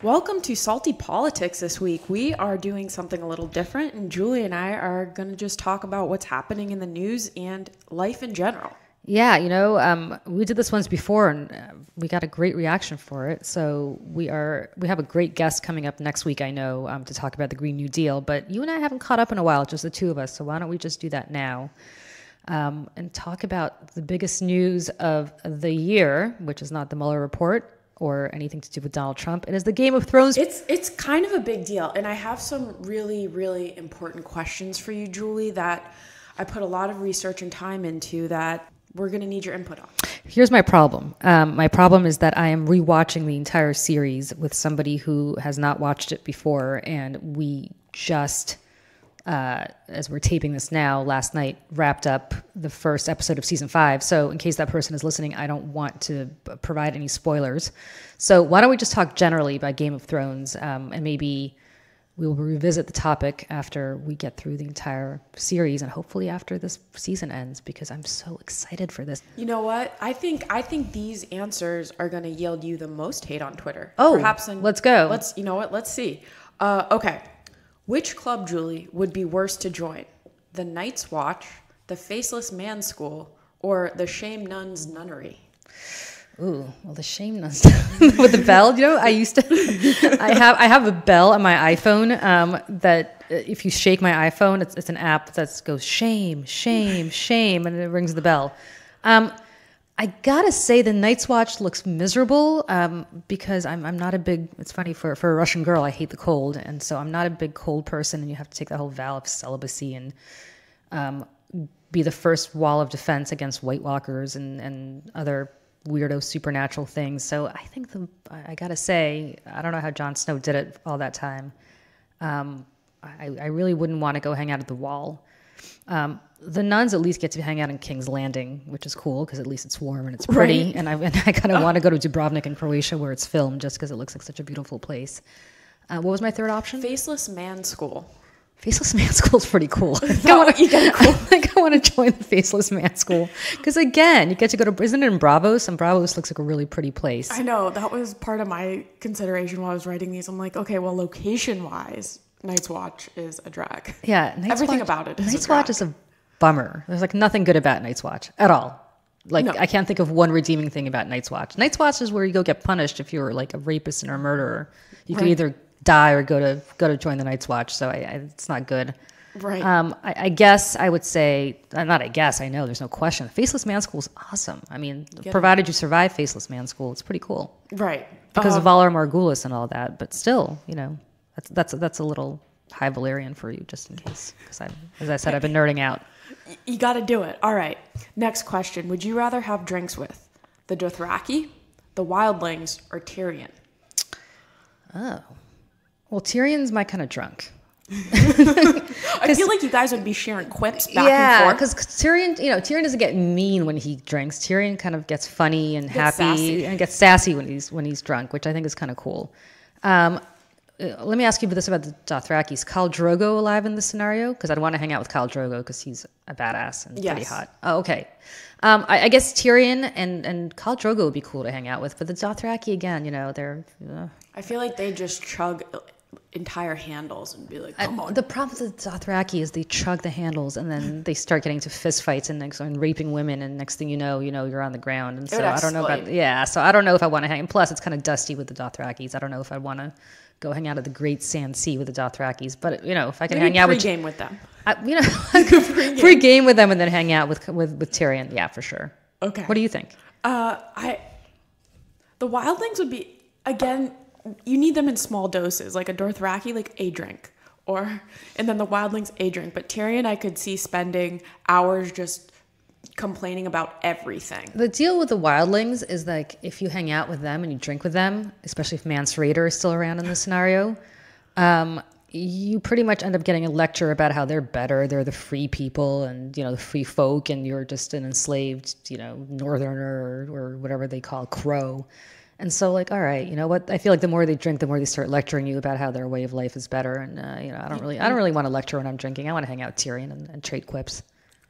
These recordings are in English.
Welcome to Salty Politics this week. We are doing something a little different, and Julie and I are going to just talk about what's happening in the news and life in general. Yeah, we did this once before, and we got a great reaction for it. So we have a great guest coming up next week, I know, to talk about the Green New Deal. But you and I haven't caught up in a while, just the two of us. So why don't we just do that now and talk about the biggest news of the year, which is not the Mueller Report or anything to do with Donald Trump. It is the Game of Thrones. It's kind of a big deal, and I have some really, really important questions for you, Julie, that I put a lot of research and time into that we're going to need your input on. Here's my problem. My problem is that I am rewatching the entire series with somebody who has not watched it before, and we just, as we're taping this now, last night wrapped up the first episode of season 5. So in case that person is listening, I don't want to provide any spoilers. So why don't we just talk generally about Game of Thrones, and maybe we will revisit the topic after we get through the entire series and hopefully after this season ends, because I'm so excited for this. You know what? I think these answers are going to yield you the most hate on Twitter. Oh, let's go. You know what? Let's see. Okay. Which club, Julie, would be worse to join? The Night's Watch, the Faceless Man School, or the Shame Nuns Nunnery? Ooh, well, the shame nuns with the bell. I have a bell on my iPhone that if you shake my iPhone, it's an app that goes shame, shame, shame, and it rings the bell. I gotta say the Night's Watch looks miserable because I'm not a big. It's funny for a Russian girl, I hate the cold, and so I'm not a big cold person, and you have to take that whole vow of celibacy and be the first wall of defense against White Walkers and other weirdo supernatural things. So I think I gotta say, I don't know how Jon Snow did it all that time. I really wouldn't want to go hang out at the Wall. The nuns at least get to hang out in King's Landing, which is cool because at least it's warm and it's pretty. Right. And I kind of want to go to Dubrovnik in Croatia where it's filmed just because it looks like such a beautiful place. What was my third option? Faceless Man School. Faceless Man School is pretty cool. I think I want to join the Faceless Man School because again, you get to go to. Isn't it in Bravos? And Bravos looks like a really pretty place. I know, that was part of my consideration while I was writing these. I'm like, okay, well, location-wise, Night's Watch is a drag. Yeah, everything about it is Night's Watch is a bummer. There's like nothing good about Night's Watch at all. Like no. I can't think of one redeeming thing about Night's Watch. Night's Watch is where you go get punished if you're like a rapist and a murderer. You can either die or go to join the Night's Watch. So it's not good. Right. I guess I would say, not I guess, I know, there's no question. Faceless Man School is awesome. I mean, provided you survive Faceless Man School, it's pretty cool. Right. Because of Valar Morghulis and all that. But still, that's a little high Valyrian for you, just in case. Because as I said, I've been nerding out. You got to do it. All right. Next question. Would you rather have drinks with the Dothraki, the Wildlings, or Tyrion? Oh. Well, Tyrion's my kind of drunk. I feel like you guys would be sharing quips back and forth. Yeah, because Tyrion doesn't get mean when he drinks. Tyrion kind of gets funny and happy and gets sassy when he's drunk, which I think is kind of cool. Let me ask you this about the Dothrakis. Is Khal Drogo alive in this scenario? Because I'd want to hang out with Khal Drogo because he's a badass and pretty hot. Oh, okay. I guess Tyrion and Khal Drogo would be cool to hang out with, but the Dothraki again, they're. I feel like they just chug entire handles and be like, come on. The problem with the Dothraki is they chug the handles and then they start getting into fist fights and raping women, and next thing you know you're on the ground. And so I don't know about so I don't know if I want to hang. And plus, it's kind of dusty with the Dothrakis. I don't know if I want to go hang out at the Great Sand Sea with the Dothrakis. But if I can hang out with game with them, free game with them and then hang out with Tyrion. Yeah, for sure. Okay. What do you think? The Wildlings would be again. You need them in small doses, like a Dothraki, like a drink, and then the Wildlings a drink. But Tyrion, I could see spending hours just complaining about everything. The deal with the Wildlings is like if you hang out with them and you drink with them, especially if Mance Rayder is still around in this scenario, you pretty much end up getting a lecture about how they're better, they're the free people and the free folk, and you're just an enslaved northerner or whatever they call crow. And so, all right, you know what? I feel like the more they drink, the more they start lecturing you about how their way of life is better. And I don't really want to lecture when I'm drinking. I want to hang out with Tyrion and trade quips.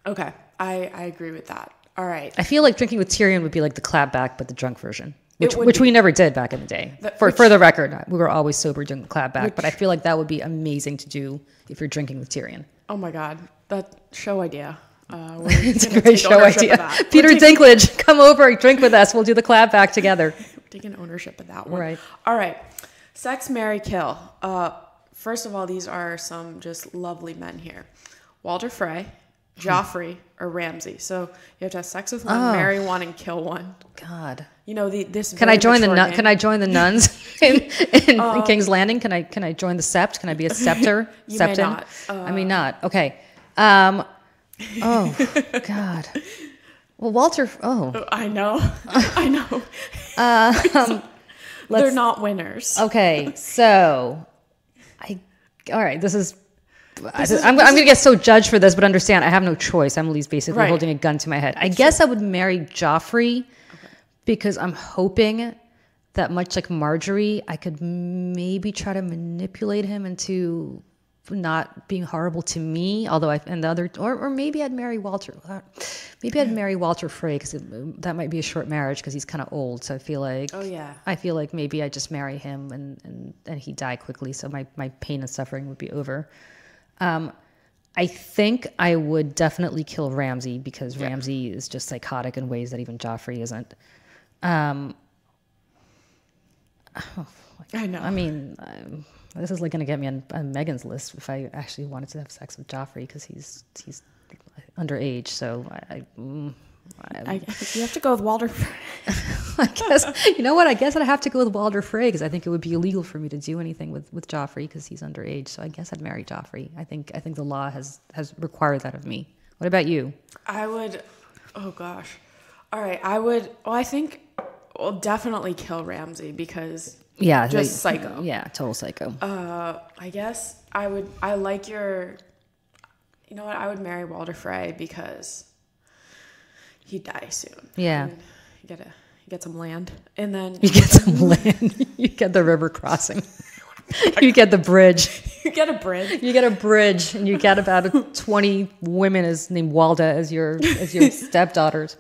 Okay, I agree with that. All right. I feel like drinking with Tyrion would be like the clapback, but the drunk version. which we never did back in the day. For the record, we were always sober doing the clapback, but I feel like that would be amazing to do if you're drinking with Tyrion. Oh my God, that show idea. It's a great show idea. Peter Dinklage, come over and drink with us. We'll do the clapback together. We're taking ownership of that one. Right. All right. Sex, marry, kill. First of all, these are some just lovely men here. Walder Frey, Joffrey, or Ramsay. So you have to have sex with one, marry one, and kill one. God. You know this. Can I join Can I join the nuns in King's Landing? Can I join the sept? Can I be a scepter? You may not. I mean not. Okay. Oh God. Well, Walter. Oh, I know. I know. They're not winners. Okay, so all right. This is. I'm going to get so judged for this, but understand I have no choice. Emily's basically holding a gun to my head. I guess I would marry Joffrey because I'm hoping that, much like Marjorie, I could maybe try to manipulate him into not being horrible to me. Although or maybe I'd marry Walter. Maybe I'd marry Walter Frey because that might be a short marriage because he's kind of old. So I feel like I feel like maybe I just marry him and he die quickly, so my pain and suffering would be over. I think I would definitely kill Ramsay because Ramsay is just psychotic in ways that even Joffrey isn't. I know. I mean, this is like going to get me on Megan's list if I actually wanted to have sex with Joffrey because he's underage. So you have to go with Walder Frey. I guess, you know what? I guess I'd have to go with Walder Frey because I think it would be illegal for me to do anything with Joffrey because he's underage. So I guess I'd marry Joffrey. I think the law has required that of me. What about you? I would. Oh gosh. All right. I would. Well, I think. Well, definitely kill Ramsay because. Yeah. Just psycho. Yeah. Total psycho. I guess I would. I like your. You know what? I would marry Walder Frey because. He'd die soon. Yeah. And you get some land, and then you get some land. You get the river crossing. You get the bridge. You get a bridge. You get a bridge, and you get about 20 women named Walda as your stepdaughters.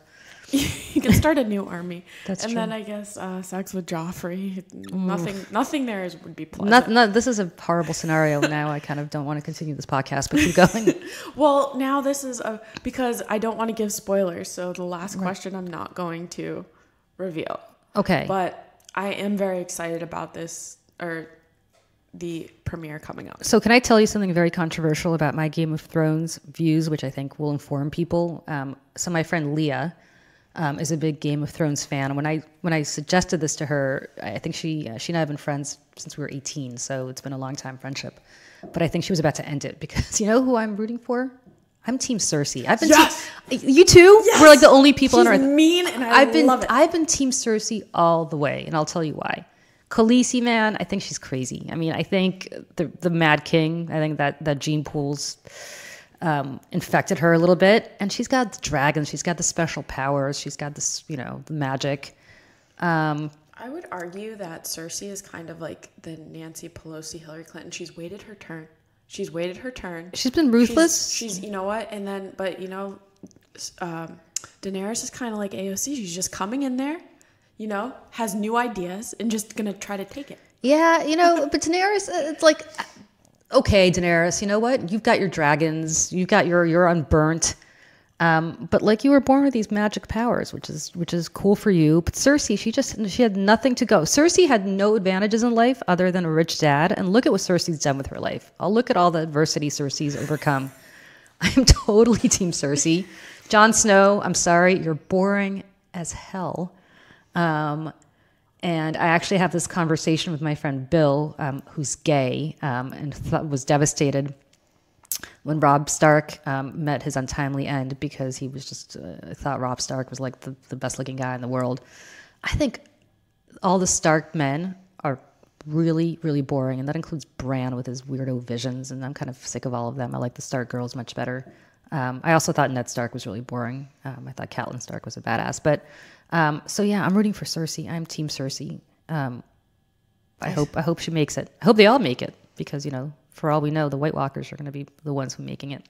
You can start a new army. That's and true. then I guess sex with Joffrey. Nothing there would be pleasant. This is a horrible scenario. Now I kind of don't want to continue this podcast, but keep going. Well, now this is because I don't want to give spoilers. So the last question I'm not going to reveal. Okay. But I am very excited about this or the premiere coming up. So can I tell you something very controversial about my Game of Thrones views, which I think will inform people? So my friend Leah. Is a big Game of Thrones fan. When I suggested this to her, I think she and I have been friends since we were 18, so it's been a long time friendship. But I think she was about to end it because you know who I'm rooting for? I'm Team Cersei. I've been you too. Yes! We're like the only people on earth. Mean, and I love it. I've been Team Cersei all the way, and I'll tell you why. Khaleesi, man, I think she's crazy. I mean, I think the Mad King. I think that gene pool's. Infected her a little bit, and she's got the dragons, she's got the special powers, she's got this, the magic. I would argue that Cersei is kind of like the Nancy Pelosi, Hillary Clinton. She's waited her turn. She's been ruthless. She's you know what, and then but Daenerys is kind of like AOC. She's just coming in there, has new ideas and just gonna try to take it. Yeah, but Daenerys, it's like. Okay, Daenerys, you know what? You've got your dragons, you're unburnt, but like you were born with these magic powers, which is cool for you. But Cersei, she had nothing to go. Cersei had no advantages in life other than a rich dad, and look at what Cersei's done with her life. I'll look at all the adversity Cersei's overcome. I'm totally Team Cersei. Jon Snow, I'm sorry, you're boring as hell. And I actually have this conversation with my friend Bill, who's gay, and was devastated when Robb Stark met his untimely end because he was just thought Robb Stark was like the best looking guy in the world. I think all the Stark men are really, really boring, and that includes Bran with his weirdo visions, and I'm kind of sick of all of them. I like the Stark girls much better. I also thought Ned Stark was really boring. I thought Catelyn Stark was a badass, but so yeah, I'm rooting for Cersei. I'm Team Cersei. I hope she makes it. I hope they all make it because for all we know, the White Walkers are going to be the ones who are making it.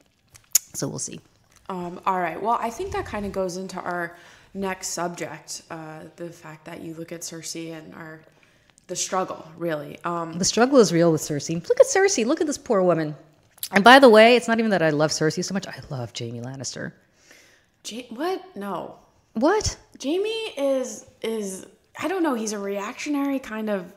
So we'll see. All right. Well, I think that kind of goes into our next subject, the fact that you look at Cersei and the struggle, really. The struggle is real with Cersei. Look at Cersei. Look at this poor woman. And by the way, it's not even that I love Cersei so much. I love Jaime Lannister. What? No. What? Jaime is I don't know. He's a reactionary kind of.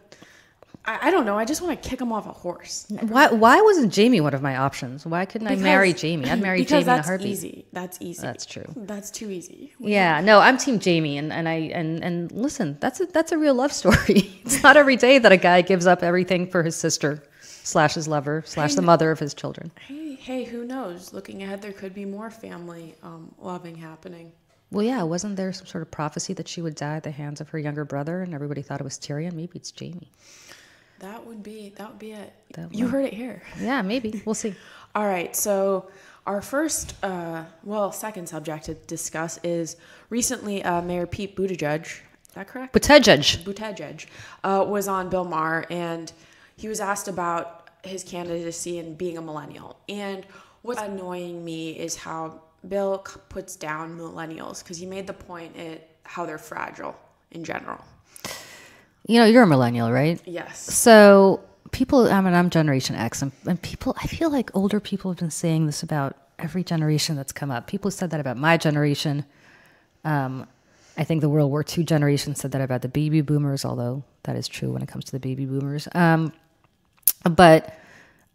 I don't know. I just want to kick him off a horse. Why wasn't Jaime one of my options? Why couldn't I marry Jaime? I'd marry Jaime in a heartbeat. Easy. That's easy. That's true. That's too easy. Yeah, no, I'm team Jaime, and listen, that's a real love story. It's not every day that a guy gives up everything for his sister / his lover / the mother of his children. Hey, who knows? Looking ahead, there could be more family loving happening. Well, yeah, wasn't there some sort of prophecy that she would die at the hands of her younger brother, and everybody thought it was Tyrion? Maybe it's Jaime. That would be it. You heard it here. Yeah, maybe. We'll see. All right. So our first, second subject to discuss is recently Mayor Pete Buttigieg. Is that correct? Buttigieg was on Bill Maher, and he was asked about his candidacy and being a millennial. And what's annoying me is how Bill puts down millennials, because he made the point how they're fragile in general. You know, you're a millennial, right? Yes. So people, I'm Generation X, and people, I feel like older people have been saying this about every generation that's come up. People said that about my generation. I think the World War II generation said that about the baby boomers, although that is true when it comes to the baby boomers. But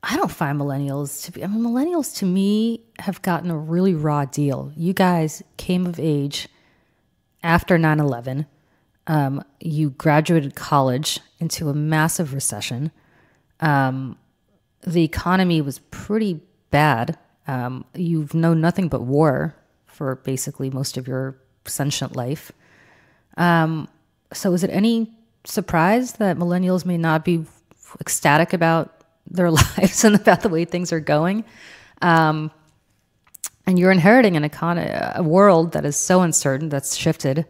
I don't find millennials to be, millennials to me have gotten a really raw deal. You guys came of age after 9/11. You graduated college into a massive recession. The economy was pretty bad. You've known nothing but war for basically most of your sentient life. So is it any surprise that millennials may not be ecstatic about their lives and about the way things are going? And you're inheriting a world that is so uncertain, that's shifted.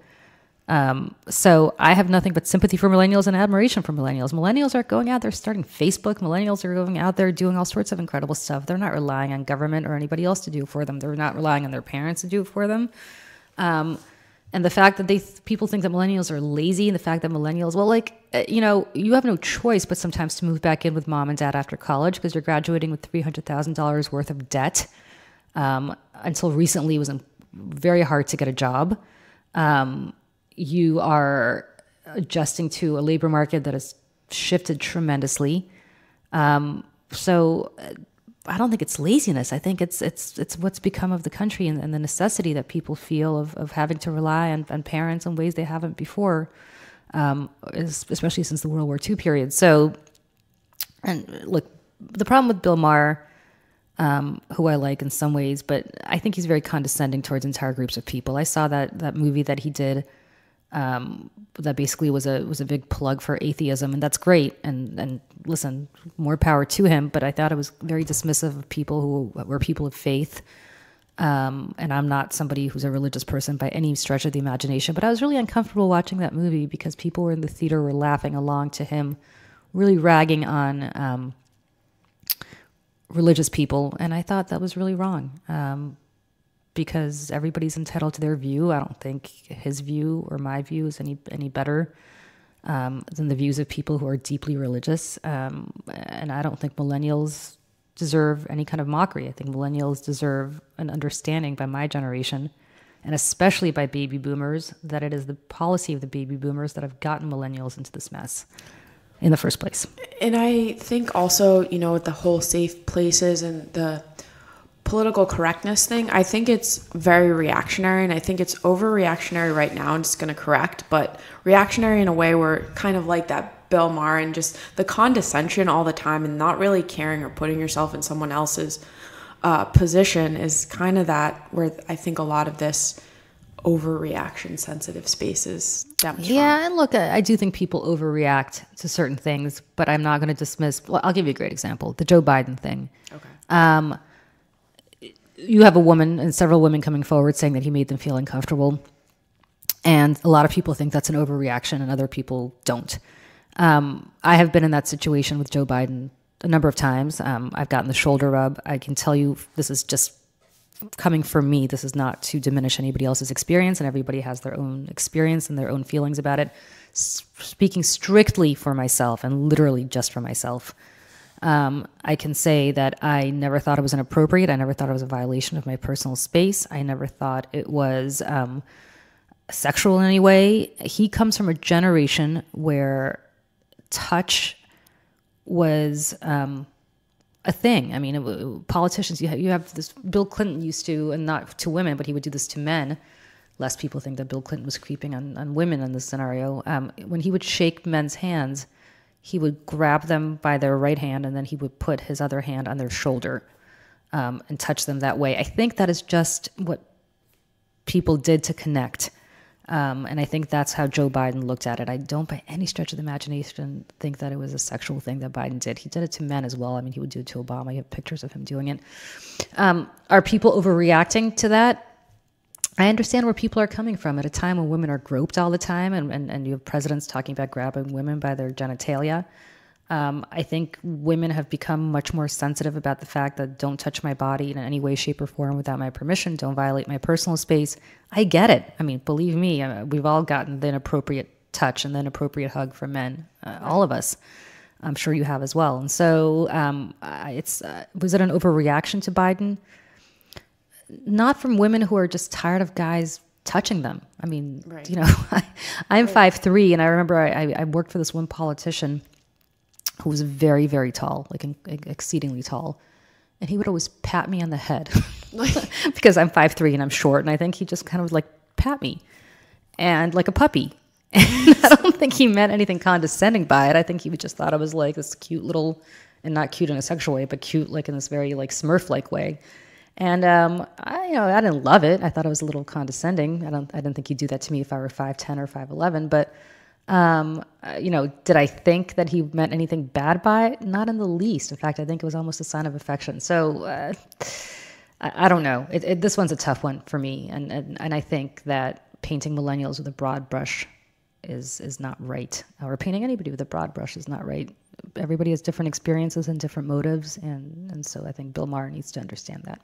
So I have nothing but sympathy for millennials and admiration for millennials. Millennials are going out there starting Facebook. Millennials are going out there doing all sorts of incredible stuff. They're not relying on government or anybody else to do it for them. They're not relying on their parents to do it for them. And the fact that people think that millennials are lazy, and the fact that millennials, you have no choice but sometimes to move back in with mom and dad after college because you're graduating with $300,000 worth of debt. Until recently, it was very hard to get a job. You are adjusting to a labor market that has shifted tremendously. So I don't think it's laziness. I think it's what's become of the country and the necessity that people feel of having to rely on parents in ways they haven't before, especially since the World War II period. So, and look, the problem with Bill Maher, who I like in some ways, but I think he's very condescending towards entire groups of people. I saw that movie that he did, that basically was a big plug for atheism, and that's great. And listen, more power to him. But I thought it was very dismissive of people who were people of faith. And I'm not somebody who's a religious person by any stretch of the imagination. But I was really uncomfortable watching that movie because people were in the theater were laughing along to him, really ragging on religious people, and I thought that was really wrong. Because everybody's entitled to their view. I don't think his view or my view is any better than the views of people who are deeply religious. And I don't think millennials deserve any kind of mockery. I think millennials deserve an understanding by my generation, and especially by baby boomers, that it is the policy of the baby boomers that have gotten millennials into this mess in the first place. And I think also, with the whole safe places and the political correctness thing, I think it's very reactionary, and I think it's overreactionary right now, and it's going to correct, but reactionary in a way where kind of like that Bill Maher and just the condescension all the time and not really caring or putting yourself in someone else's position is kind of that where I think a lot of this overreaction sensitive spaces stems from. Yeah, and look, I do think people overreact to certain things, but I'm not going to dismiss. Well, I'll give you a great example, the Joe Biden thing. Okay. You have a woman and several women coming forward saying that he made them feel uncomfortable. And a lot of people think that's an overreaction and other people don't. I have been in that situation with Joe Biden a number of times. I've gotten the shoulder rub. I can tell you this is just coming from me, this is not to diminish anybody else's experience, and everybody has their own experience and their own feelings about it. Speaking strictly for myself and literally just for myself, I can say that I never thought it was inappropriate. I never thought it was a violation of my personal space. I never thought it was sexual in any way. He comes from a generation where touch was a thing. I mean, politicians, you have this, Bill Clinton used to, and not to women, but he would do this to men. Less people think that Bill Clinton was creeping on women in this scenario. When he would shake men's hands, he would grab them by their right hand, and then he would put his other hand on their shoulder and touch them that way. I think that is just what people did to connect. And I think that's how Joe Biden looked at it. I don't by any stretch of the imagination think that it was a sexual thing that Biden did. He did it to men as well. I mean, he would do it to Obama. You have pictures of him doing it. Are people overreacting to that? I understand where people are coming from at a time when women are groped all the time, and you have presidents talking about grabbing women by their genitalia. I think women have become much more sensitive about the fact that don't touch my body in any way, shape, or form without my permission. Don't violate my personal space. I get it. I mean, believe me, we've all gotten the inappropriate touch and the inappropriate hug from men, all of us. I'm sure you have as well. And so was it an overreaction to Biden? Not from women who are just tired of guys touching them. I mean, right. You know, I'm 5'3", and I remember I worked for this one politician who was very, very tall, like exceedingly tall. And he would always pat me on the head because I'm 5'3" and I'm short. And I think he just kind of like pat me and like a puppy. And I don't think he meant anything condescending by it. I think he just thought it was like this cute little, and not cute in a sexual way, but cute like in this very like Smurf-like way. And I didn't love it. I thought it was a little condescending. I didn't think he'd do that to me if I were 5'10" or 5'11". But did I think that he meant anything bad by it? Not in the least. In fact, I think it was almost a sign of affection. So I don't know. This one's a tough one for me, and I think that painting millennials with a broad brush is not right, or painting anybody with a broad brush is not right. Everybody has different experiences and different motives, and so I think Bill Maher needs to understand that.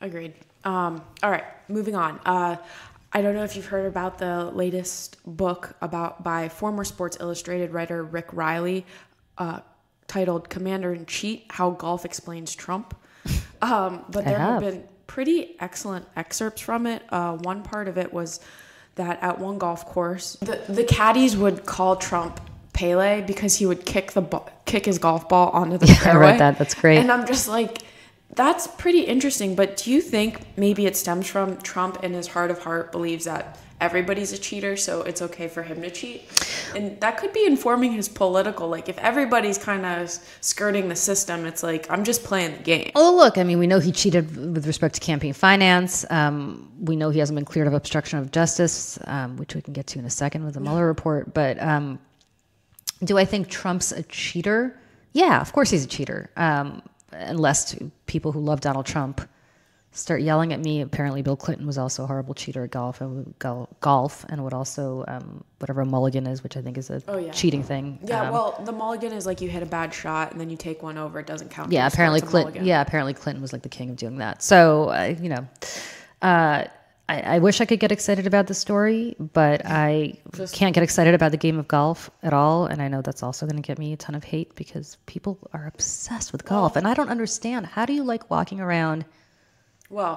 Agreed. All right, moving on. I don't know if you've heard about the latest book by former Sports Illustrated writer Rick Riley, titled Commander-in-Chief, How Golf Explains Trump. But there have been pretty excellent excerpts from it. One part of it was that at one golf course, the caddies would call Trump Pele because he would kick his golf ball onto the fairway. I read that. That's great. And I'm just like, that's pretty interesting. But do you think maybe it stems from Trump in his heart of heart believes that everybody's a cheater, so it's okay for him to cheat? And that could be informing his political, like if everybody's kind of skirting the system, it's like, I'm just playing the game. Oh, look, I mean, we know he cheated with respect to campaign finance. We know he hasn't been cleared of obstruction of justice, which we can get to in a second with the Mueller report. But do I think Trump's a cheater? Yeah, of course he's a cheater. Unless people who love Donald Trump start yelling at me. Apparently Bill Clinton was also a horrible cheater at golf and would also, whatever a mulligan is, which I think is a cheating thing. Yeah, well, the mulligan is like you hit a bad shot and then you take one over. It doesn't count. Yeah, apparently Clinton was like the king of doing that. So, I wish I could get excited about the story, but I can't get excited about the game of golf at all. And I know that's also going to get me a ton of hate because people are obsessed with golf. And I don't understand. How do you like walking around? Well,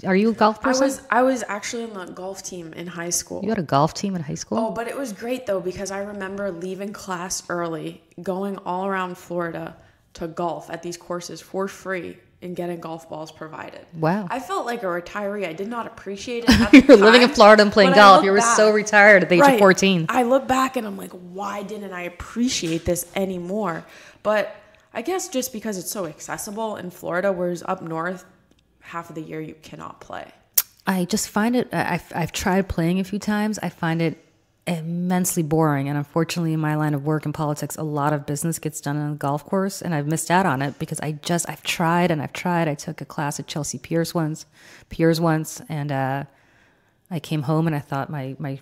are you a golf person? I was actually on the golf team in high school. You had a golf team in high school? Oh, but it was great though, because I remember leaving class early, going all around Florida to golf at these courses for free and getting golf balls provided. Wow. I felt like a retiree. I did not appreciate it at the You were time, living in Florida and playing golf. You were so retired at the age of 14. I look back and I'm like, why didn't I appreciate this anymore? But I guess just because it's so accessible in Florida, whereas up north, half of the year you cannot play. I just find it, I've tried playing a few times. I find it immensely boring. And unfortunately, in my line of work in politics, a lot of business gets done on a golf course, and I've missed out on it because I've tried. I took a class at Chelsea Piers once, and I came home and I thought my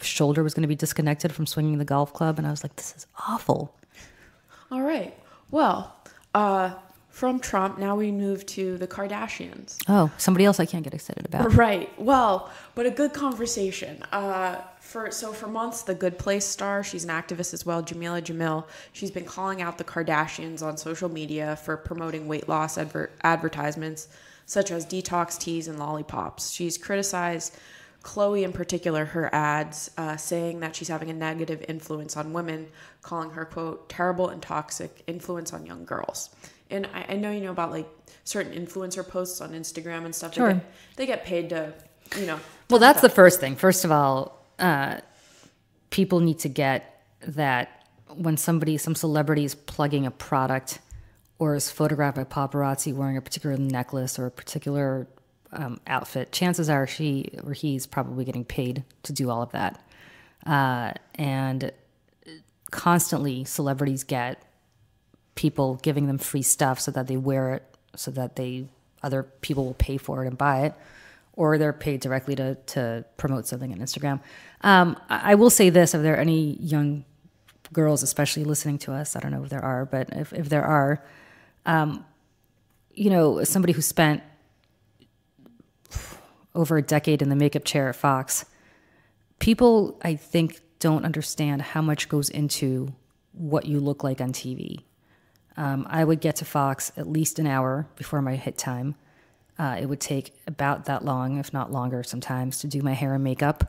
shoulder was going to be disconnected from swinging the golf club, and I was like, this is awful. All right. Well, from Trump, now we move to the Kardashians. Oh, somebody else I can't get excited about. Right. Well, but a good conversation. For months, the Good Place star, she's an activist as well, Jamila Jamil, she's been calling out the Kardashians on social media for promoting weight loss advertisements, such as detox teas and lollipops. She's criticized Khloe in particular, her ads, saying that she's having a negative influence on women, calling her, quote, terrible and toxic influence on young girls. And I know you know about like certain influencer posts on Instagram and stuff. Sure. They get paid to, you know. Well, that's the first thing. First of all, people need to get that when some celebrity is plugging a product or is photographed by paparazzi wearing a particular necklace or a particular outfit, chances are she or he's probably getting paid to do all of that. And constantly celebrities get people giving them free stuff so that they wear it, so that other people will pay for it and buy it, or they're paid directly to promote something on Instagram. I will say this, if there are any young girls especially listening to us, I don't know if there are, but if there are, as somebody who spent over a decade in the makeup chair at Fox, people, I think, don't understand how much goes into what you look like on TV. I would get to Fox at least an hour before my hit time. It would take about that long, if not longer sometimes, to do my hair and makeup.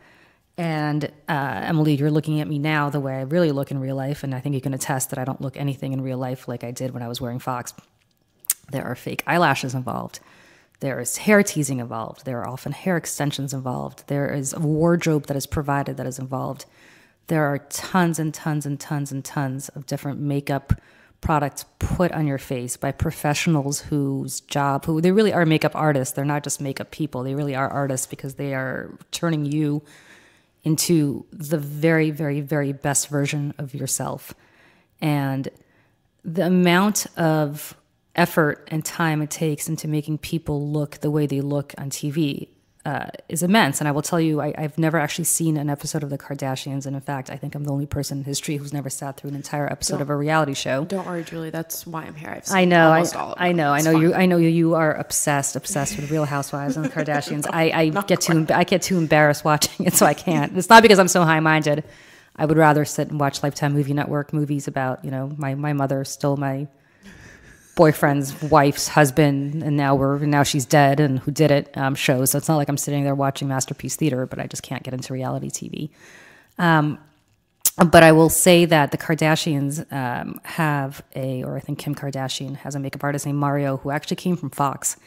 And Emily, you're looking at me now the way I really look in real life, and I think you can attest that I don't look anything in real life like I did when I was wearing Fox. There are fake eyelashes involved. There is hair teasing involved. There are often hair extensions involved. There is a wardrobe that is provided that is involved. There are tons and tons and tons and tons of different makeup products put on your face by professionals who they really are makeup artists. They're not just makeup people. They really are artists because they are turning you into the very, very, very best version of yourself. And the amount of effort and time it takes into making people look the way they look on TV is immense. And I will tell you, I've never actually seen an episode of the Kardashians. And in fact, I think I'm the only person in history who's never sat through an entire episode of a reality show. Don't worry, Julie. That's why I'm here. I know. Almost all of them. I know you are obsessed with Real Housewives and the Kardashians. I get too embarrassed watching it, so I can't. It's not because I'm so high-minded. I would rather sit and watch Lifetime Movie Network movies about, my mother stole my boyfriend's wife's husband, and now she's dead, and who did it, shows. So it's not like I'm sitting there watching Masterpiece Theater, but I just can't get into reality TV. But I will say that the Kardashians I think Kim Kardashian has a makeup artist named Mario who actually came from Fox.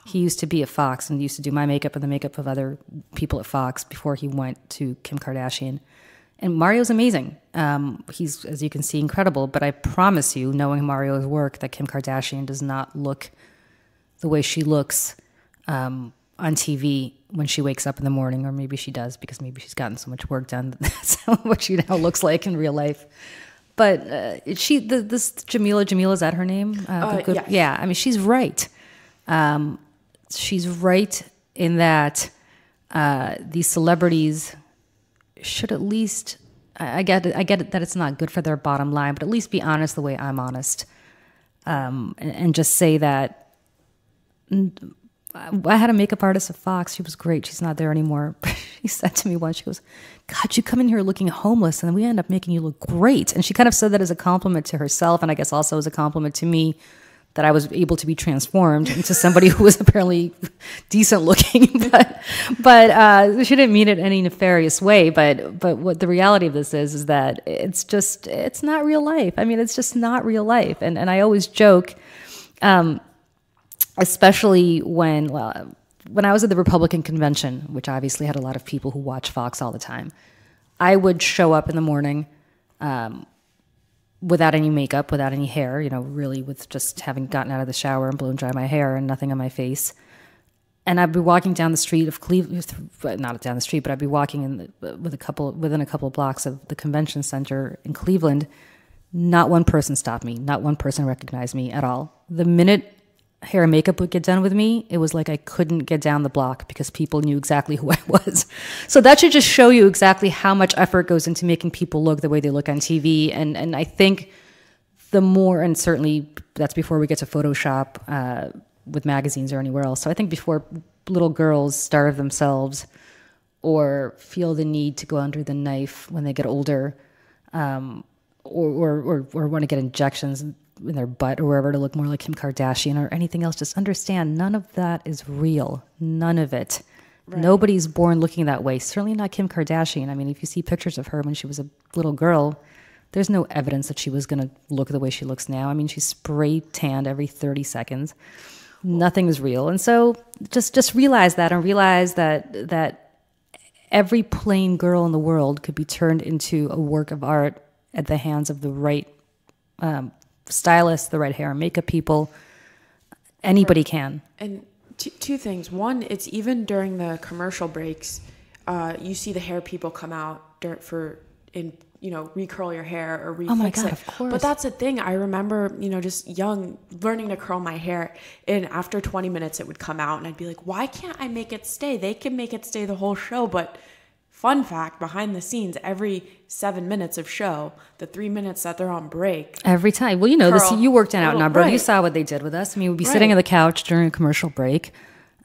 He used to be at Fox and used to do my makeup and the makeup of other people at Fox before he went to Kim Kardashian. And Mario's amazing. He's, as you can see, incredible. But I promise you, knowing Mario's work, that Kim Kardashian does not look the way she looks on TV when she wakes up in the morning. Or maybe she does, because maybe she's gotten so much work done. That's what she now looks like in real life. But this Jamila, is that her name? Yes. Yeah, I mean, she's right. She's right in that these celebrities should at least, I get it that it's not good for their bottom line, but at least be honest the way I'm honest, and just say that I had a makeup artist at Fox. She was great. She's not there anymore. She said to me once, she goes, God, you come in here looking homeless and then we end up making you look great. And she kind of said that as a compliment to herself, and I guess also as a compliment to me, that I was able to be transformed into somebody who was apparently decent looking, but she didn't mean it in any nefarious way. But what the reality of this is that it's not real life. I mean, it's just not real life. And I always joke, especially when I was at the Republican convention, which obviously had a lot of people who watch Fox all the time, I would show up in the morning, without any makeup, without any hair, really with just having gotten out of the shower and blown dry my hair and nothing on my face. And I'd be walking down the street of Cleveland, not down the street, but I'd be walking within a couple of blocks of the convention center in Cleveland. Not one person stopped me. Not one person recognized me at all. The minute hair and makeup would get done with me, it was like I couldn't get down the block because people knew exactly who I was. So that should just show you exactly how much effort goes into making people look the way they look on TV. And I think the more, and certainly that's before we get to Photoshop with magazines or anywhere else. So I think before little girls starve themselves or feel the need to go under the knife when they get older, or want to get injections in their butt or wherever to look more like Kim Kardashian or anything else, just understand none of that is real. None of it. Right. Nobody's born looking that way. Certainly not Kim Kardashian. I mean, if you see pictures of her when she was a little girl, there's no evidence that she was going to look the way she looks now. I mean, she's spray tanned every 30 seconds. Nothing is real. And so just realize that, and realize that every plain girl in the world could be turned into a work of art at the hands of the right stylists, the right hair and makeup people. Anybody can. And two things. One, it's even during the commercial breaks, you see the hair people come out recurl your hair or refix oh my God, it. Of course. But that's the thing. I remember, just young, learning to curl my hair, and after 20 minutes it would come out, and I'd be like, why can't I make it stay? They can make it stay the whole show. But fun fact, behind the scenes, every 7 minutes of show, the 3 minutes that they're on break. Every time. Well, this, you worked in Outnumbered. Right. You saw what they did with us. I mean, we'd be sitting on the couch during a commercial break,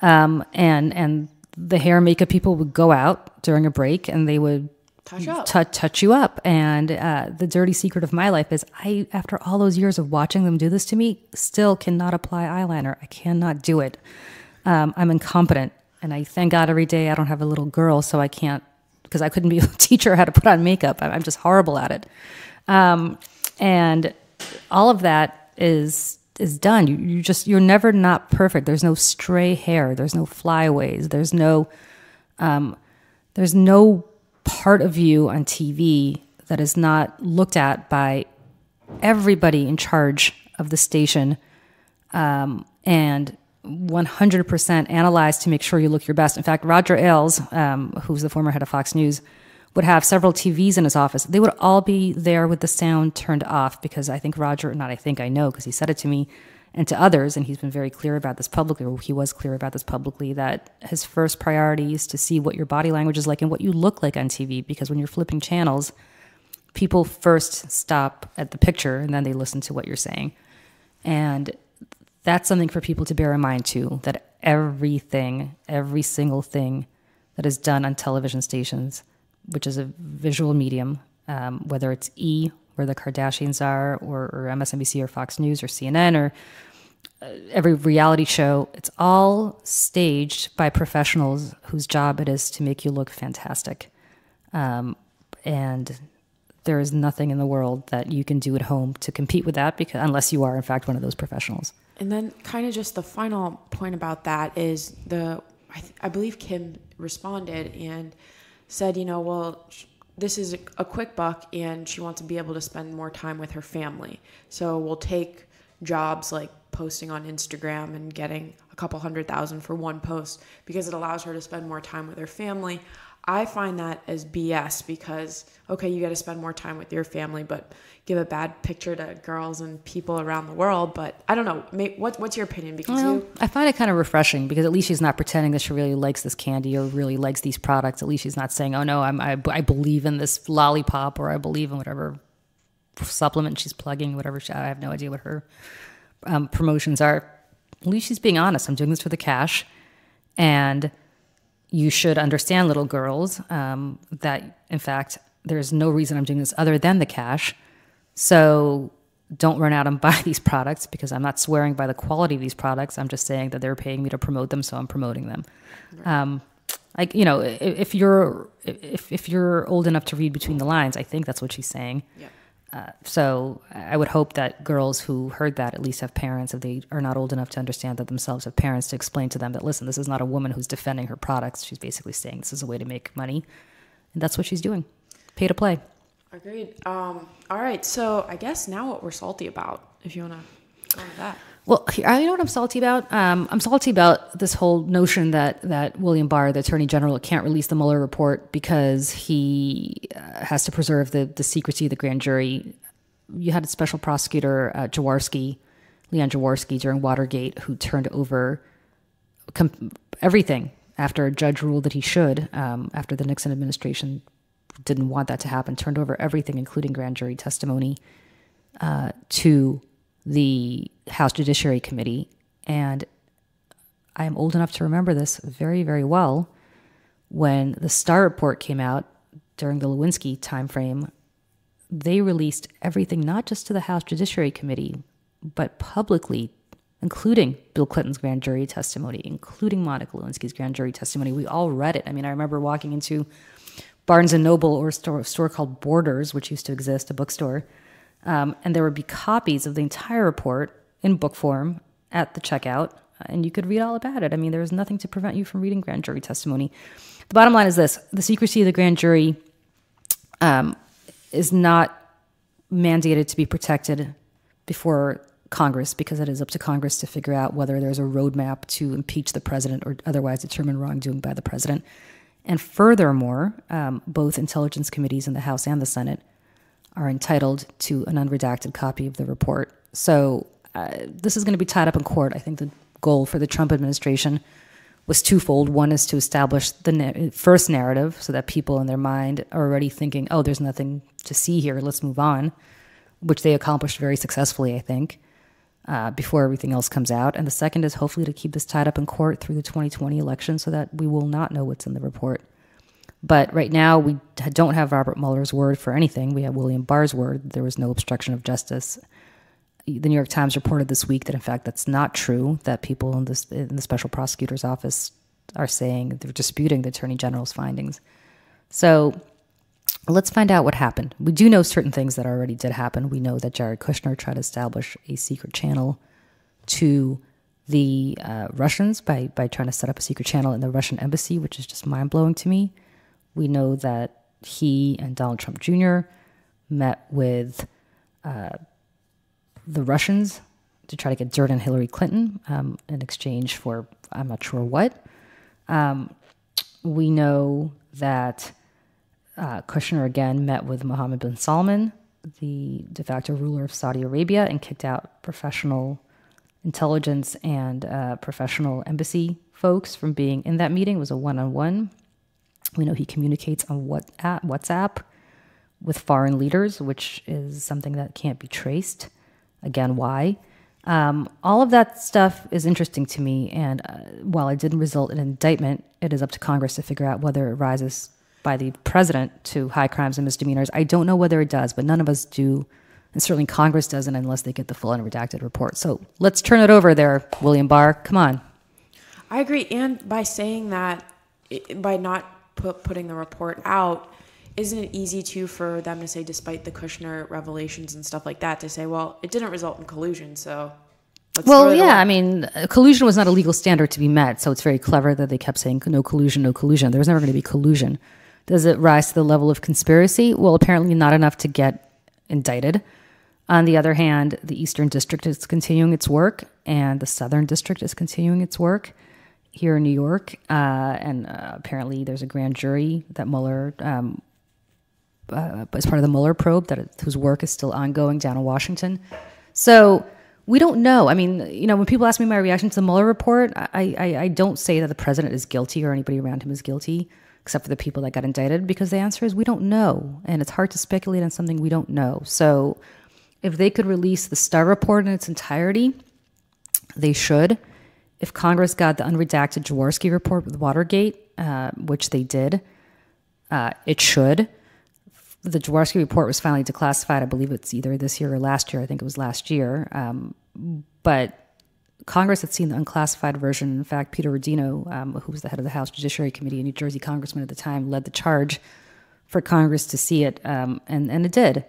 and the hair and makeup people would go out during a break, and they would touch you up. And the dirty secret of my life is I, after all those years of watching them do this to me, still cannot apply eyeliner. I cannot do it. I'm incompetent. And I thank God every day I don't have a little girl, so I can't, because I couldn't be able to teach her how to put on makeup. I'm just horrible at it. And all of that is done. You're never not perfect. There's no stray hair. There's no flyaways. There's no part of you on TV that is not looked at by everybody in charge of the station, and 100% analyzed to make sure you look your best. In fact, Roger Ailes, who's the former head of Fox News, would have several TVs in his office. They would all be there with the sound turned off because I know because he said it to me and to others, and he's been very clear about this publicly, or he was clear about this publicly, that his first priority is to see what your body language is like and what you look like on TV, because when you're flipping channels, people first stop at the picture and then they listen to what you're saying. And that's something for people to bear in mind too, that every single thing that is done on television stations, which is a visual medium, whether it's where the Kardashians are, or MSNBC or Fox News or CNN or every reality show, it's all staged by professionals whose job it is to make you look fantastic. And there is nothing in the world that you can do at home to compete with that, unless you are, in fact, one of those professionals. And then kind of just the final point about that is I believe Kim responded and said, this is a quick buck and she wants to be able to spend more time with her family. So we'll take jobs like posting on Instagram and getting a couple 100,000 for one post because it allows her to spend more time with her family. I find that as BS because, okay, you got to spend more time with your family, but give a bad picture to girls and people around the world. But I don't know. What's your opinion? Because I find it kind of refreshing because at least she's not pretending that she really likes this candy or really likes these products. At least she's not saying, oh, no, I believe in this lollipop or I believe in whatever supplement she's plugging, whatever. I have no idea what her promotions are. At least she's being honest. I'm doing this for the cash. And you should understand, little girls, that, in fact, there's no reason I'm doing this other than the cash. So don't run out and buy these products because I'm not swearing by the quality of these products. I'm just saying that they're paying me to promote them, so I'm promoting them. Right. If you're old enough to read between the lines, I think that's what she's saying. Yeah. So I would hope that girls who heard that at least have parents, if they are not old enough to understand that themselves, have parents to explain to them that, listen, this is not a woman who's defending her products. She's basically saying this is a way to make money. And that's what she's doing. Pay to play. Agreed. All right. So I guess now what we're salty about, if you want to go into that. Well, you know what I'm salty about? I'm salty about this whole notion that William Barr, the Attorney General, can't release the Mueller report because he has to preserve the secrecy of the grand jury. You had a special prosecutor, Leon Jaworski, during Watergate, who turned over everything after a judge ruled that he should, after the Nixon administration didn't want that to happen, turned over everything, including grand jury testimony. to the House Judiciary Committee. And I am old enough to remember this very, very well. When the Starr report came out during the Lewinsky timeframe, they released everything, not just to the House Judiciary Committee, but publicly, including Bill Clinton's grand jury testimony, including Monica Lewinsky's grand jury testimony. We all read it. I mean, I remember walking into Barnes & Noble or a store called Borders, which used to exist, a bookstore, and there would be copies of the entire report in book form at the checkout, and you could read all about it. I mean, there was nothing to prevent you from reading grand jury testimony. The bottom line is this: the secrecy of the grand jury is not mandated to be protected before Congress, because it is up to Congress to figure out whether there's a roadmap to impeach the president or otherwise determine wrongdoing by the president. And furthermore, both intelligence committees in the House and the Senate are entitled to an unredacted copy of the report. So this is going to be tied up in court. I think the goal for the Trump administration was twofold. One is to establish the first narrative so that people in their mind are already thinking, oh, there's nothing to see here, let's move on, which they accomplished very successfully, I think, before everything else comes out. And the second is hopefully to keep this tied up in court through the 2020 election so that we will not know what's in the report. But right now, we don't have Robert Mueller's word for anything. We have William Barr's word. There was no obstruction of justice. The New York Times reported this week that, in fact, that's not true, that people in the special prosecutor's office are saying they're disputing the attorney general's findings. So let's find out what happened. We do know certain things that already did happen. We know that Jared Kushner tried to establish a secret channel to the Russians by trying to set up a secret channel in the Russian embassy, which is just mind-blowing to me. We know that he and Donald Trump Jr. met with the Russians to try to get dirt on Hillary Clinton in exchange for I'm not sure what. We know that Kushner again met with Mohammed bin Salman, the de facto ruler of Saudi Arabia, and kicked out professional intelligence and professional embassy folks from being in that meeting. It was a one-on-one. We know he communicates on WhatsApp with foreign leaders, which is something that can't be traced. Again, why? All of that stuff is interesting to me, and while it didn't result in an indictment, it is up to Congress to figure out whether it rises by the president to high crimes and misdemeanors. I don't know whether it does, but none of us do, and certainly Congress doesn't unless they get the full unredacted report. So let's turn it over there, William Barr. Come on. I agree, and by saying that, by not putting the report out, isn't it easy for them to say, despite the Kushner revelations and stuff like that, to say, well, it didn't result in collusion, so let's throw it away. I mean, collusion was not a legal standard to be met, so it's very clever that they kept saying no collusion, no collusion. There was never going to be collusion. Does it rise to the level of conspiracy? Well, apparently not enough to get indicted. On the other hand, the Eastern District is continuing its work, and the Southern District is continuing its work here in New York, and apparently there's a grand jury that Mueller, as part of the Mueller probe, whose work is still ongoing down in Washington. So we don't know. I mean, when people ask me my reaction to the Mueller report, I don't say that the president is guilty or anybody around him is guilty, except for the people that got indicted, because the answer is we don't know, and it's hard to speculate on something we don't know. So if they could release the Starr report in its entirety, they should. If Congress got the unredacted Jaworski report with Watergate, which they did, it should. The Jaworski report was finally declassified. I believe it's either this year or last year. I think it was last year. But Congress had seen the unclassified version. In fact, Peter Rodino, who was the head of the House Judiciary Committee, a New Jersey congressman at the time, led the charge for Congress to see it, and it did.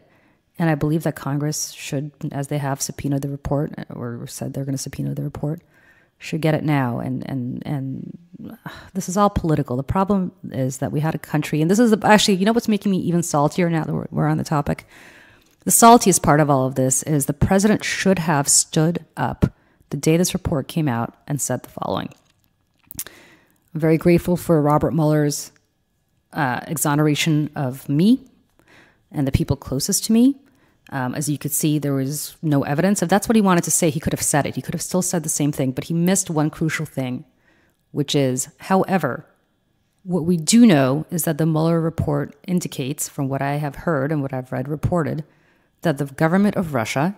And I believe that Congress should, as they have subpoenaed the report, or said they're going to subpoena the report, should get it now. And this is all political. The problem is that we had a country, and this is actually, what's making me even saltier now that we're on the topic? The saltiest part of all of this is the president should have stood up the day this report came out and said the following. I'm very grateful for Robert Mueller's exoneration of me and the people closest to me. As you could see, there was no evidence. If that's what he wanted to say, he could have said it. He could have still said the same thing, but he missed one crucial thing, which is, however, what we do know is that the Mueller report indicates, from what I have heard and what I've read reported, that the government of Russia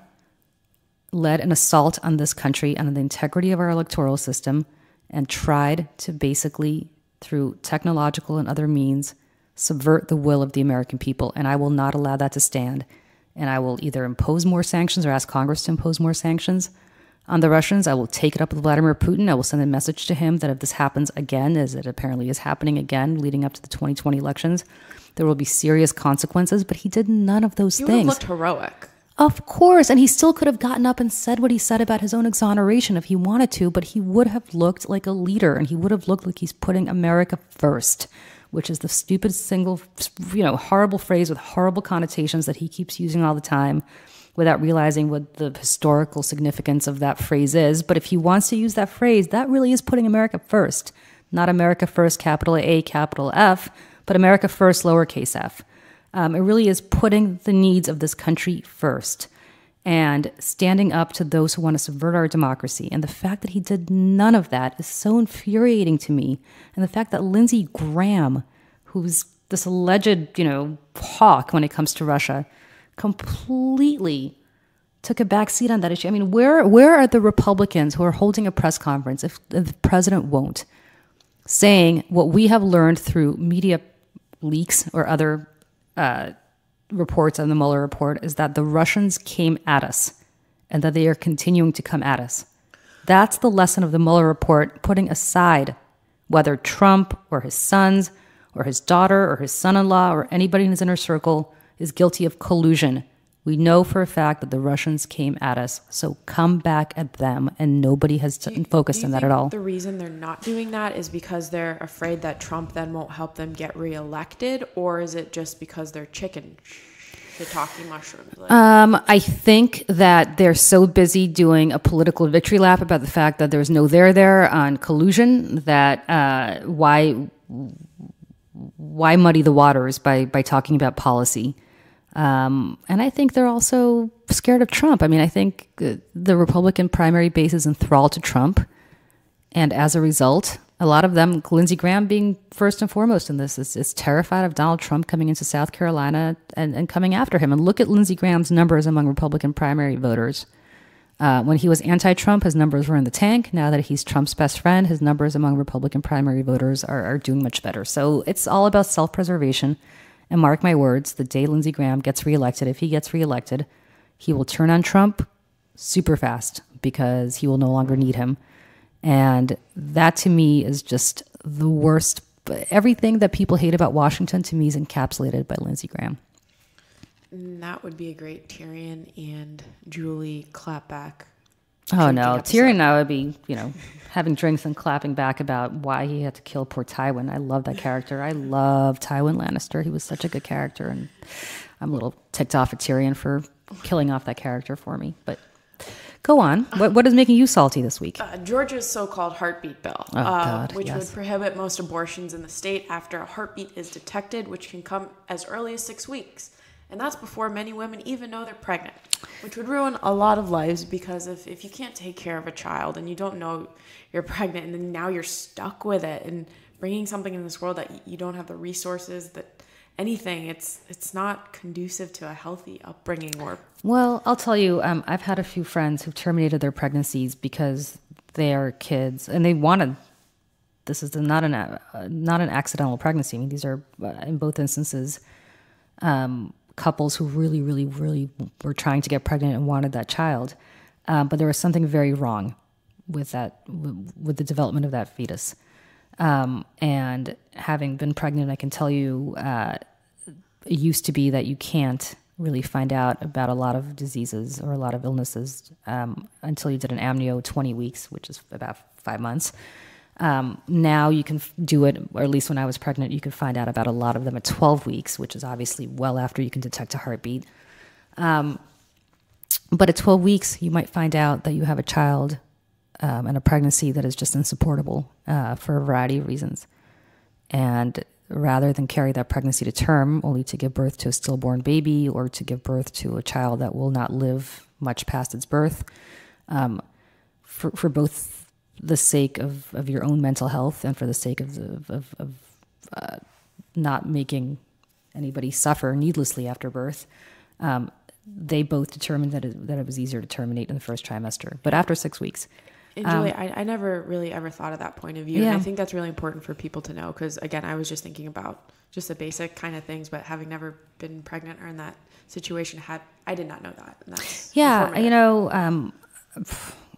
led an assault on this country and on the integrity of our electoral system and tried to basically, through technological and other means, subvert the will of the American people. And I will not allow that to stand. And I will either impose more sanctions or ask Congress to impose more sanctions on the Russians. I will take it up with Vladimir Putin. I will send a message to him that if this happens again, as it apparently is happening again leading up to the 2020 elections, there will be serious consequences. But he did none of those things. He would have looked heroic. Of course. And he still could have gotten up and said what he said about his own exoneration if he wanted to, but he would have looked like a leader, and he would have looked like he's putting America first, which is the stupid single, horrible phrase with horrible connotations that he keeps using all the time without realizing what the historical significance of that phrase is. But if he wants to use that phrase, that really is putting America first. Not America first, capital A, capital F, but America first, lowercase f. It really is putting the needs of this country first and standing up to those who want to subvert our democracy. And the fact that he did none of that is so infuriating to me. And the fact that Lindsey Graham, who's this alleged, hawk when it comes to Russia, completely took a back seat on that issue. I mean, where are the Republicans who are holding a press conference if the president won't, saying what we have learned through media leaks or other reports on the Mueller report is that the Russians came at us and that they are continuing to come at us. That's the lesson of the Mueller report, putting aside whether Trump or his sons or his daughter or his son-in-law or anybody in his inner circle is guilty of collusion. We know for a fact that the Russians came at us, so come back at them, and nobody has focused on that at all. The reason they're not doing that is because they're afraid that Trump then won't help them get reelected, or is it just because they're chicken shiitake mushrooms? I think that they're so busy doing a political victory lap about the fact that there's no there on collusion that why muddy the waters by talking about policy. And I think they're also scared of Trump. I mean, I think the Republican primary base is enthralled to Trump. And as a result, a lot of them, Lindsey Graham being first and foremost in this, is terrified of Donald Trump coming into South Carolina and coming after him. And look at Lindsey Graham's numbers among Republican primary voters. When he was anti-Trump, his numbers were in the tank. Now that he's Trump's best friend, his numbers among Republican primary voters are doing much better. So it's all about self-preservation. And mark my words, the day Lindsey Graham gets reelected, if he gets reelected, he will turn on Trump super fast because he will no longer need him. And that to me is just the worst. Everything that people hate about Washington to me is encapsulated by Lindsey Graham. That would be a great Tyrion and Julie clapback. Oh no, Tyrion and I would be, having drinks and clapping back about why he had to kill poor Tywin. I love that character. I love Tywin Lannister. He was such a good character, and I'm a little ticked off at Tyrion for killing off that character for me. But go on. What is making you salty this week? Georgia's so-called heartbeat bill, which would prohibit most abortions in the state after a heartbeat is detected, which can come as early as 6 weeks. And that's before many women even know they're pregnant, which would ruin a lot of lives because if you can't take care of a child and you don't know you're pregnant and then now you're stuck with it and bringing something in this world that you don't have the resources, that anything, it's not conducive to a healthy upbringing. Well, I'll tell you, I've had a few friends who've terminated their pregnancies because they are kids and they wanted. This is not an accidental pregnancy. I mean, these are in both instances couples who really, really, really were trying to get pregnant and wanted that child. But there was something very wrong with the development of that fetus. And having been pregnant, I can tell you, it used to be that you can't really find out about a lot of diseases or a lot of illnesses until you did an amnio 20 weeks, which is about 5 months. Now you can do it, or at least when I was pregnant, you could find out about a lot of them at 12 weeks, which is obviously well after you can detect a heartbeat. But at 12 weeks, you might find out that you have a child and a pregnancy that is just insupportable for a variety of reasons. And rather than carry that pregnancy to term, only to give birth to a stillborn baby or to give birth to a child that will not live much past its birth, for both the sake of your own mental health and for the sake of not making anybody suffer needlessly after birth, they both determined that it was easier to terminate in the first trimester. But after 6 weeks. And Julie, I never really ever thought of that point of view. Yeah. And I think that's really important for people to know because, again, I was just thinking about just the basic kind of things, but having never been pregnant or in that situation, I did not know that. And that's informative.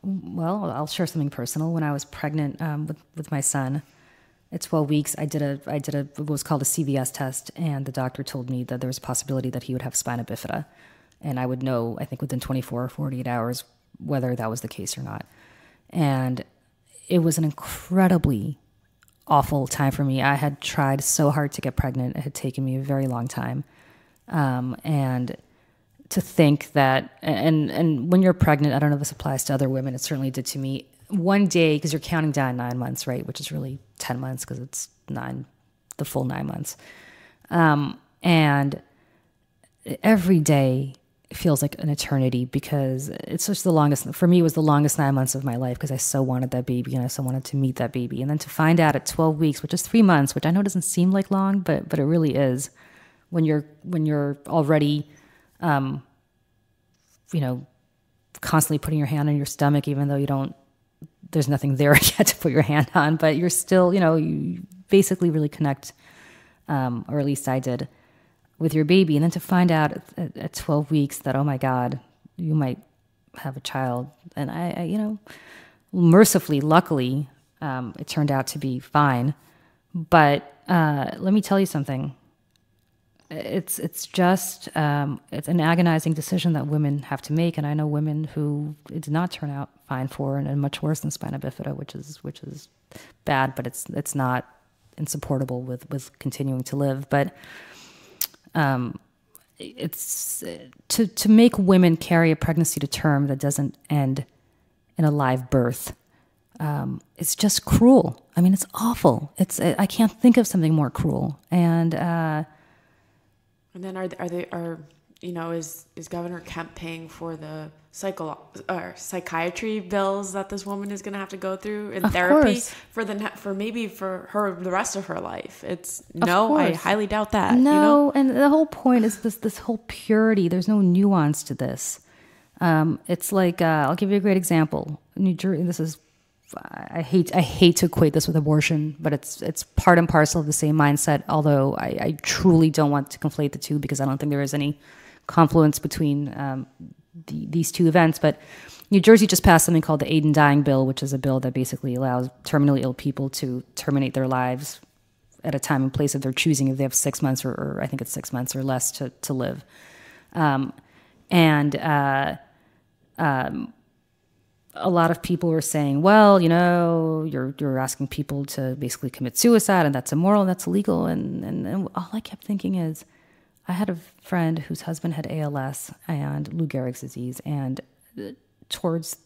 Well, I'll share something personal. When I was pregnant with my son at 12 weeks, I did what was called a CVS test, and the doctor told me that there was a possibility that he would have spina bifida. And I would know, I think within 24 or 48 hours, whether that was the case or not. And it was an incredibly awful time for me. I had tried so hard to get pregnant. It had taken me a very long time. And to think that, and when you're pregnant, I don't know if this applies to other women, it certainly did to me. One day, because you're counting down 9 months, right? Which is really 10 months because it's the full 9 months. And every day feels like an eternity because it's just the longest, for me, it was the longest 9 months of my life because I so wanted that baby and I so wanted to meet that baby. And then to find out at 12 weeks, which is 3 months, which I know doesn't seem like long, but it really is when you're already, constantly putting your hand on your stomach, even though there's nothing there yet to put your hand on, but you're still, you basically really connect, or at least I did, with your baby. And then to find out at 12 weeks that, oh my God, you might have a child. And I mercifully, luckily, it turned out to be fine. But let me tell you something. It's just it's an agonizing decision that women have to make, and I know women who it did not turn out fine for, and much worse than spina bifida, which is bad, but it's not insupportable with continuing to live. But it's to make women carry a pregnancy to term that doesn't end in a live birth. It's just cruel. I mean, it's awful. I can't think of something more cruel. And then is Governor Kemp paying for the psychiatry bills that this woman is going to have to go through in therapy for the rest of her life? I highly doubt that. No, and the whole point is this whole purity. There's no nuance to this. It's like I'll give you a great example. New Jersey. This is. I hate to equate this with abortion, but it's part and parcel of the same mindset, although I truly don't want to conflate the two because I don't think there is any confluence between these two events. But New Jersey just passed something called the Aid in Dying Bill, which is a bill that basically allows terminally ill people to terminate their lives at a time and place of their choosing if they have 6 months or I think it's 6 months or less to live. A lot of people were saying, well, you're asking people to basically commit suicide and that's immoral and that's illegal. And all I kept thinking is, I had a friend whose husband had ALS and Lou Gehrig's disease. And towards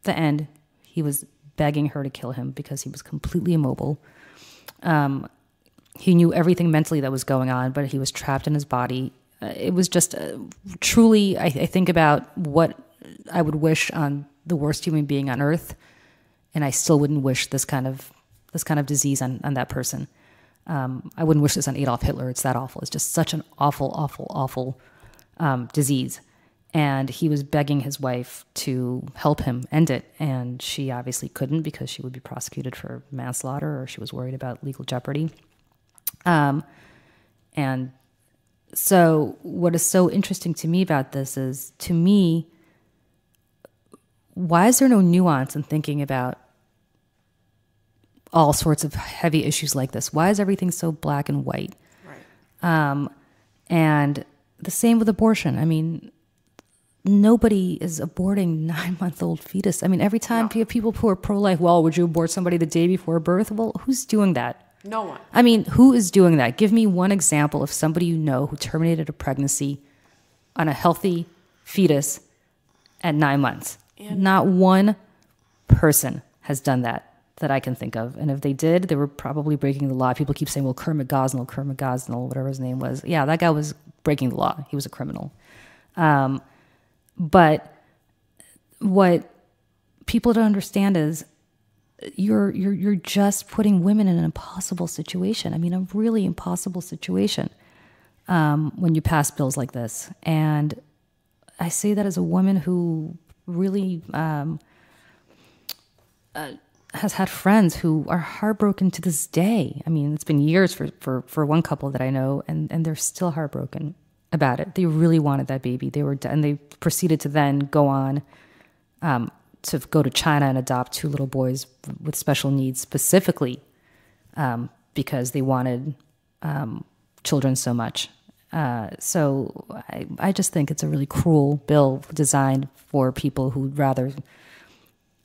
the end, he was begging her to kill him because he was completely immobile. He knew everything mentally that was going on, but he was trapped in his body. It was just truly, I think about what I would wish on the worst human being on earth, and I still wouldn't wish this kind of disease on that person. I wouldn't wish this on Adolf Hitler. It's that awful. It's just such an awful, awful, awful disease. And he was begging his wife to help him end it, and she obviously couldn't because she would be prosecuted for manslaughter, or she was worried about legal jeopardy. And so what is so interesting to me about this is, to me, why is there no nuance in thinking about all sorts of heavy issues like this? Why is everything so black and white? Right. And the same with abortion. I mean, nobody is aborting 9-month-old fetus. I mean, every time people who are pro-life, well, would you abort somebody the day before birth? Well, who's doing that? No one. I mean, who is doing that? Give me one example of somebody you know who terminated a pregnancy on a healthy fetus at 9 months. And not one person has done that I can think of. And if they did, they were probably breaking the law. People keep saying, well, Kermit Gosnell, whatever his name was. Yeah, that guy was breaking the law. He was a criminal. But what people don't understand is you're just putting women in an impossible situation. I mean, a really impossible situation when you pass bills like this. And I say that as a woman who really has had friends who are heartbroken to this day. I mean, it's been years for one couple that I know, and they're still heartbroken about it. They really wanted that baby. And they proceeded to then go on to go to China and adopt 2 little boys with special needs, specifically because they wanted children so much. So I just think it's a really cruel bill designed for people who'd rather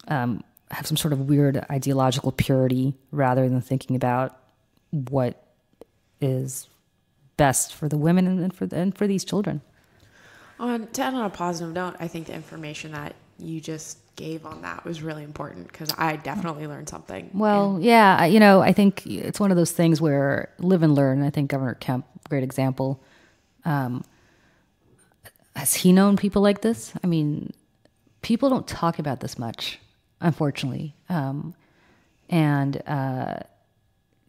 have some sort of weird ideological purity rather than thinking about what is best for the women and for these children. To end on a positive note, I think the information that you just gave on that was really important because I definitely learned something. Well, yeah, I think it's one of those things where live and learn. I think Governor Kemp, great example. Has he known people like this? I mean, people don't talk about this much, unfortunately. And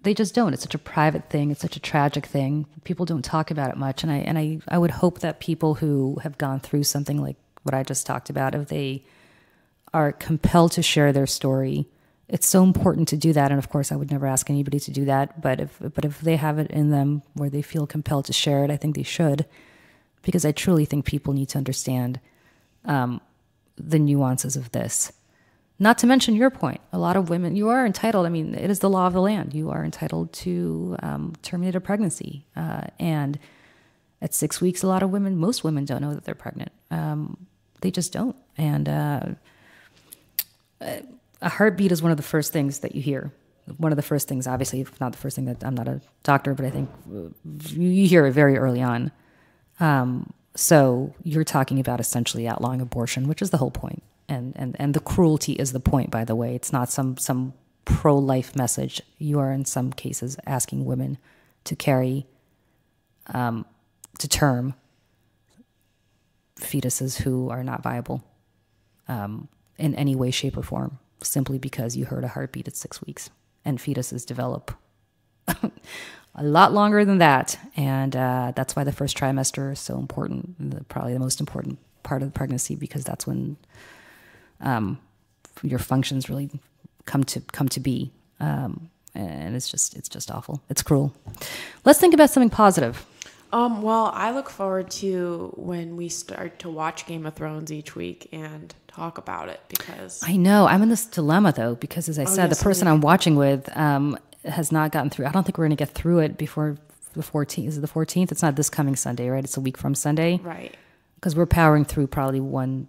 they just don't. It's such a private thing. It's such a tragic thing. People don't talk about it much. And I would hope that people who have gone through something like what I just talked about, if they are compelled to share their story, it's so important to do that. And of course, I would never ask anybody to do that. But if they have it in them where they feel compelled to share it, I think they should, because I truly think people need to understand the nuances of this. Not to mention your point. A lot of women, you are entitled. I mean, it is the law of the land. You are entitled to terminate a pregnancy. And at 6 weeks, a lot of women, most women don't know that they're pregnant. They just don't. And a heartbeat is one of the first things that you hear. One of the first things, obviously, if not the first thing, that I'm not a doctor, but I think you hear it very early on. So you're talking about essentially outlawing abortion, which is the whole point. And the cruelty is the point, by the way. It's not some pro-life message. You are, in some cases, asking women to carry to term fetuses who are not viable in any way, shape, or form, simply because you heard a heartbeat at 6 weeks. And fetuses develop a lot longer than that. And that's why the first trimester is so important, probably the most important part of the pregnancy, because that's when your functions really come to be. And it's just awful. It's cruel. Let's think about something positive. Well, I look forward to when we start to watch Game of Thrones each week and talk about it, because I know I'm in this dilemma though, because as I said, the person I'm watching with has not gotten through. I don't think we're going to get through it before the 14th. Is it the 14th? It's not this coming Sunday, right? It's a week from Sunday. Right. Because we're powering through probably one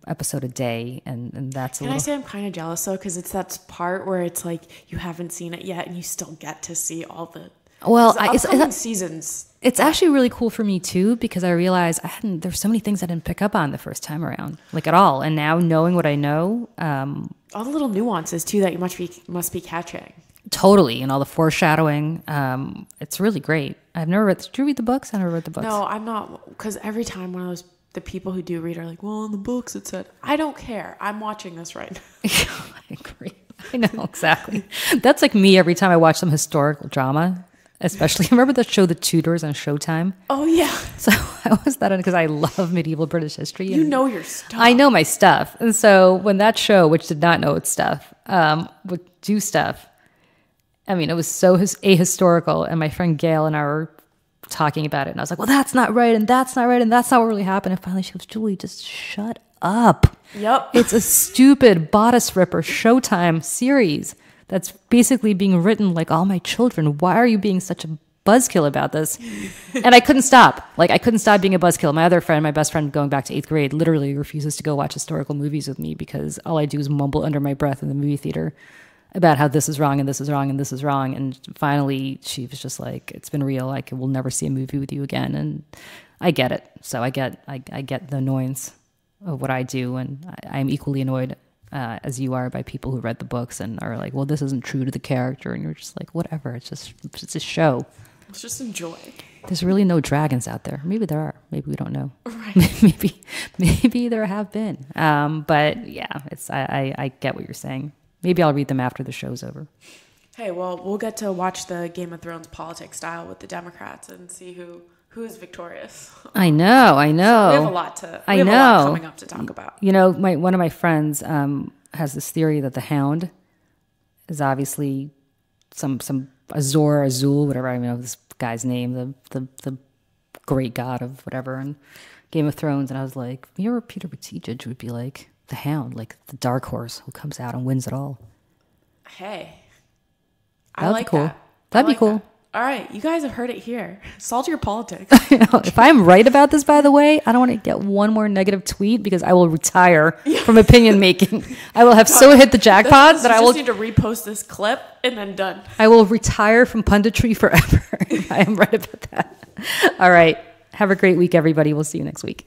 episode a day, and that's Can I say I'm kind of jealous though, because it's that part where it's like you haven't seen it yet and you still get to see all the seasons. It's actually really cool for me too, because I realized there's so many things I didn't pick up on the first time around, like at all. And now knowing what I know, all the little nuances too that you must be catching. Totally, and all the foreshadowing. It's really great. I've never read. Did you read the books? I never read the books. No, I'm not, because every time the people who do read are like, well, in the books it said. I don't care. I'm watching this right now. I agree. I know, exactly. That's like me every time I watch some historical drama. Especially, remember the show The Tudors on Showtime? Oh, yeah. So I was that because I love medieval British history. You know your stuff. I know my stuff. And so when that show, which did not know its stuff, would do stuff, I mean, it was so ahistorical. And my friend Gail and I were talking about it. And I was like, well, that's not right. And that's not right. And that's not what really happened. And finally she goes, Julie, just shut up. Yep. It's a stupid bodice ripper Showtime series that's basically being written like all my children. Why are you being such a buzzkill about this? And I couldn't stop. I couldn't stop being a buzzkill. My other friend, my best friend going back to 8th grade, literally refuses to go watch historical movies with me because all I do is mumble under my breath in the movie theater about how this is wrong and this is wrong and this is wrong. And finally, she was just like, it's been real. I will never see a movie with you again. And I get it. So I get the annoyance of what I do. And I'm equally annoyed as you are by people who read the books and are like, well, this isn't true to the character. And you're just like, whatever. It's a show. Let's just enjoy. There's really no dragons out there. Maybe there are. Maybe we don't know. Right. maybe there have been. But yeah, I get what you're saying. Maybe I'll read them after the show's over. Hey, well, we'll get to watch the Game of Thrones politics style with the Democrats and see Who's victorious? I know. We have a lot coming up to talk about. You know, one of my friends has this theory that the Hound is obviously some Azul, whatever, I don't know this guy's name, the great god of whatever in Game of Thrones. And I was like, you're Peter Buttigieg would be like the Hound, like the dark horse who comes out and wins it all. Hey, That'd be cool. That'd be cool. All right, you guys have heard it here. Saltier Politics. If I'm right about this, by the way, I don't want to get one more negative tweet because I will retire from opinion making. I will have so hit the jackpot that I will just need to repost this clip and then done. I will retire from punditry forever if I am right about that. All right. Have a great week, everybody. We'll see you next week.